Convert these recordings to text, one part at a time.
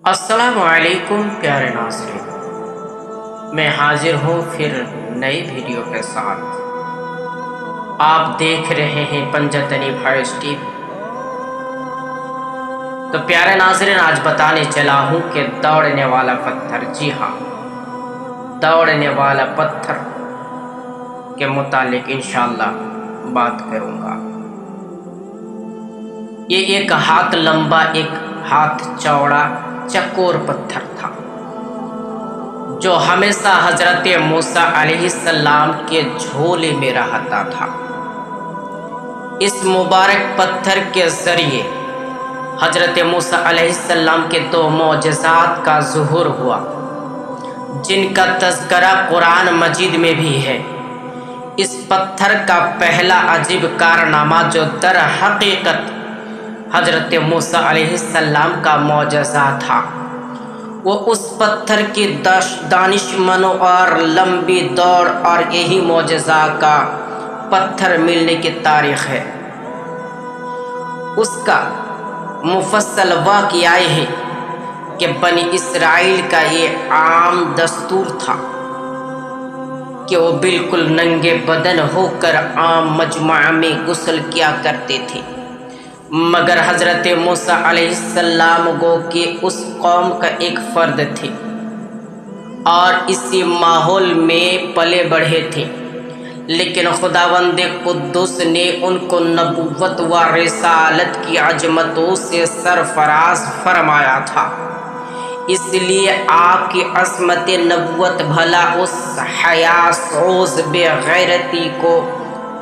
السلام علیکم پیارے ناظرین، میں حاضر ہوں پھر نئی ویڈیو کے ساتھ۔ آپ دیکھ رہے ہیں پنجتنی وائس ٹی وی۔ تو پیارے ناظرین، آج بتانے چلا ہوں کہ دوڑنے والا پتھر، جی ہاں، دوڑنے والا پتھر کے متعلق انشاءاللہ بات کروں گا۔ یہ ایک ہاتھ لمبا، ایک ہاتھ چوڑا چکور پتھر تھا جو ہمیشہ حضرت موسیٰ علیہ السلام کے جھولے میں رہتا تھا۔ اس مبارک پتھر کے ذریعے حضرت موسیٰ علیہ السلام کے دو معجزات کا ظہور ہوا، جن کا تذکرہ قرآن مجید میں بھی ہے۔ اس پتھر کا پہلا عجیب کارنامہ جو در حقیقت حضرت موسیٰ علیہ السلام کا معجزہ تھا، وہ اس پتھر کی دانش منو اور لمبی دوڑ اور یہی معجزہ کا پتھر ملنے کی تاریخ ہے۔ اس کا مفصل واقعہ یہ ہے کہ بنی اسرائیل کا یہ عام دستور تھا کہ وہ بالکل ننگے بدن ہو کر عام مجمع میں غسل کیا کرتے تھے، مگر حضرت موسیٰ علیہ السلام گو کہ اس قوم کا ایک فرد تھے اور اسی ماحول میں پلے بڑھے تھے، لیکن خداوند قدوس نے ان کو نبوت و رسالت کی عظمتوں سے سرفراز فرمایا تھا۔ اس لیے آپ کی عصمت نبوت بھلا اس حیاسوز بے غیرتی کو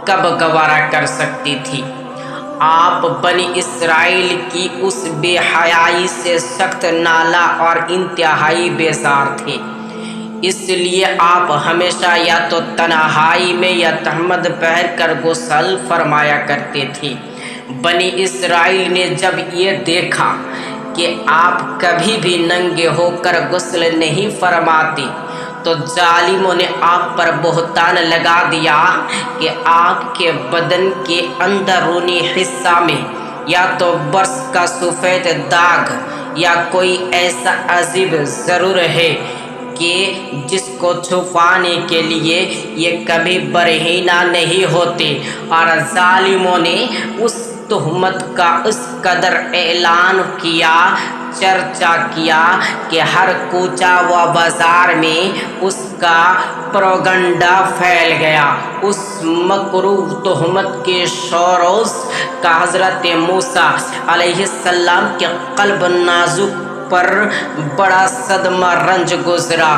کب گوارا کر سکتی تھی۔ آپ بنی اسرائیل کی اس بے حیائی سے سخت نالا اور انتہائی بیزار تھے، اس لیے آپ ہمیشہ یا تو تنہائی میں یا تہمد پہن کر غسل فرمایا کرتے تھے۔ بنی اسرائیل نے جب یہ دیکھا کہ آپ کبھی بھی ننگے ہو کر غسل نہیں فرماتے تو ظالموں نے آپ پر بہتان لگا دیا کہ آپ کے بدن کے اندرونی حصہ میں یا تو برس کا سفید داغ یا کوئی ایسا عجیب ضرور ہے کہ جس کو چھپانے کے لیے یہ کبھی برہنہ نہیں ہوتے، اور ظالموں نے اس تہمت کا اس قدر اعلان کیا، چرچا کیا کہ ہر کوچہ و بازار میں اس کا پروگنڈا پھیل گیا۔ اس مکروہ تہمت کے شوروز کا حضرت موسیٰ علیہ السلام کے قلب نازک پر بڑا صدمہ رنج گزرا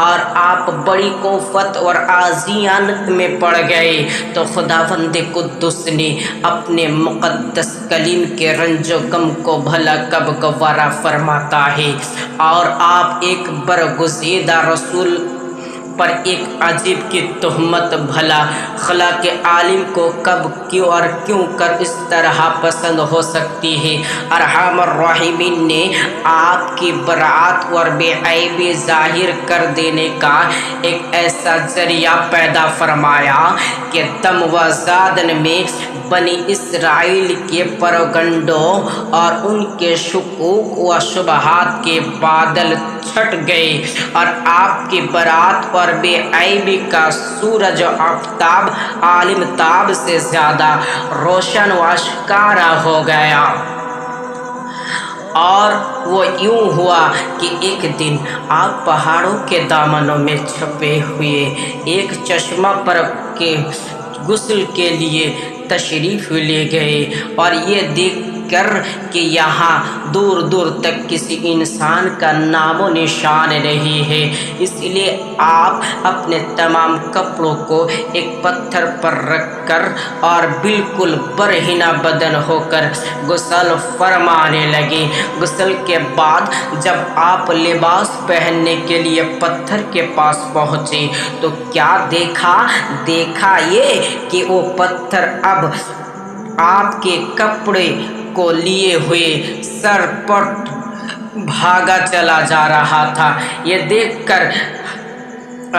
اور آپ بڑی کوفت اور عاجزیت میں پڑ گئے۔ تو خداوند قدوس نے اپنے مقدس کلیم کے رنج و غم کو بھلا کب گوارا فرماتا ہے، اور آپ ایک برگزیدہ رسول پر ایک عجیب کی تہمت بھلا خلاق عالم کو کب کیوں اور کیوں کر اس طرح پسند ہو سکتی ہے۔ ارحم الراحمین نے آپ کی برات اور بے عیبی ظاہر کر دینے کا ایک ایسا ذریعہ پیدا فرمایا کہ دم و زادن میں بنی اسرائیل کے پروگنڈوں اور ان کے شکوک و شبہات کے بادل چھٹ گئے، اور آپ کی برات اور بے عیبی کا سورج و آفتاب عالم تاب سے زیادہ روشن و آشکارا ہو گیا۔ اور وہ یوں ہوا کہ ایک دن آپ پہاڑوں کے دامنوں میں چھپے ہوئے ایک چشمہ پر کے غسل کے لیے تشریف لے گئے، اور یہ دیکھ کر کہ یہاں دور دور تک کسی انسان کا نام و نشان نہیں ہے، اس لیے آپ اپنے تمام کپڑوں کو ایک پتھر پر رکھ کر اور بالکل برہنہ بدن ہو کر غسل فرمانے لگے۔ غسل کے بعد جب آپ لباس پہننے کے لیے پتھر کے پاس پہنچے تو کیا دیکھا یہ کہ وہ پتھر اب آپ کے کپڑے کو لیے ہوئے سر پٹ بھاگا چلا جا رہا تھا۔ یہ دیکھ کر